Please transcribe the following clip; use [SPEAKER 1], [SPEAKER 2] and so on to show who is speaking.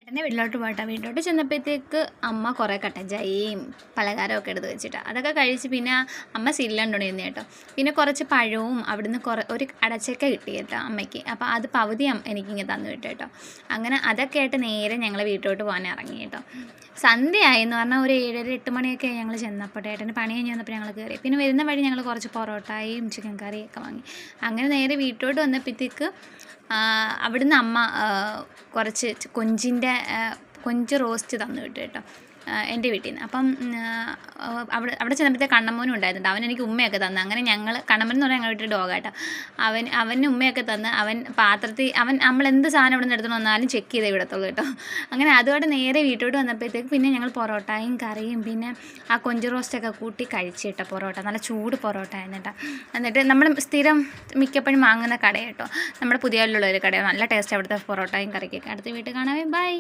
[SPEAKER 1] എൻ്റെ വീട്ടിലോട്ട് ചെന്നപ്പോഴത്തേക്ക് അമ്മ കുറേ കട്ടൻ ചായയും പലഹാരമൊക്കെ എടുത്ത് വെച്ചിട്ടാണ് അതൊക്കെ കഴിച്ച്. പിന്നെ അമ്മ സിലിണ്ടറിരുന്നു കേട്ടോ. പിന്നെ കുറച്ച് പഴവും അവിടുന്ന് ഒരു അടച്ചക്ക കിട്ടി കേട്ടോ അമ്മയ്ക്ക്. അപ്പോൾ അത് പകുതി എനിക്കിങ്ങനെ തന്നു വിട്ടു കേട്ടോ. അങ്ങനെ അതൊക്കെ ആയിട്ട് നേരെ ഞങ്ങൾ വീട്ടിലോട്ട് പോകാൻ ഇറങ്ങി കേട്ടോ. സന്ധ്യയായി എന്ന് പറഞ്ഞാൽ ഒരു 7-8 മണിയൊക്കെ ഞങ്ങൾ ചെന്നപ്പോൾ ഏട്ടന് പണി കഴിഞ്ഞ് വന്നപ്പോൾ ഞങ്ങൾ കയറി. പിന്നെ വരുന്ന വഴി ഞങ്ങൾ കുറച്ച് പൊറോട്ടയും ചിക്കൻ കറിയൊക്കെ വാങ്ങി. അങ്ങനെ നേരെ വീട്ടിലോട്ട് വന്നപ്പോഴത്തേക്ക് അവിടുന്ന് അമ്മ കുറച്ച് കൊഞ്ച് റോസ്റ്റ് തന്നു വിട്ടു കേട്ടോ എൻ്റെ വീട്ടിൽ നിന്ന്. അപ്പം അവിടെ ചെന്നപ്പോഴത്തെ കണ്ണമ്മോനും ഉണ്ടായിരുന്നു. അവൻ എനിക്ക് ഉമ്മയൊക്കെ തന്നു. അങ്ങനെ ഞങ്ങൾ കണ്ണമ്മൻ എന്ന് പറഞ്ഞാൽ ഞങ്ങളുടെ വീട്ടിൽ ഡോഗാട്ടോ. അവന് ഉമ്മയൊക്കെ തന്ന് പാത്രത്തിൽ നമ്മൾ എന്ത് സാധനം ഇവിടെ നിന്ന് എടുത്തു വന്നാലും ചെക്ക് ചെയ്തേ വിടത്തുള്ളൂ കേട്ടോ. അങ്ങനെ അതോടെ നേരെ വീട്ടിലോട്ട് വന്നപ്പോഴത്തേക്ക് പിന്നെ ഞങ്ങൾ പൊറോട്ടയും കറിയും പിന്നെ ആ കൊഞ്ച് റോസ്റ്റൊക്കെ കൂട്ടി കഴിച്ച് കേട്ടോ. പൊറോട്ട നല്ല ചൂട് പൊറോട്ട ആയിരുന്നു കേട്ടോ. എന്നിട്ട് നമ്മൾ സ്ഥിരം മിക്കപ്പോഴും വാങ്ങുന്ന കട കേട്ടോ, നമ്മുടെ പുതിയതിലുള്ള ഒരു കട. നല്ല ടേസ്റ്റ് അവിടുത്തെ പൊറോട്ടയും കറിക്കൊക്കെ. അടുത്ത വീട്ടിൽ കാണാവേ, ബൈ.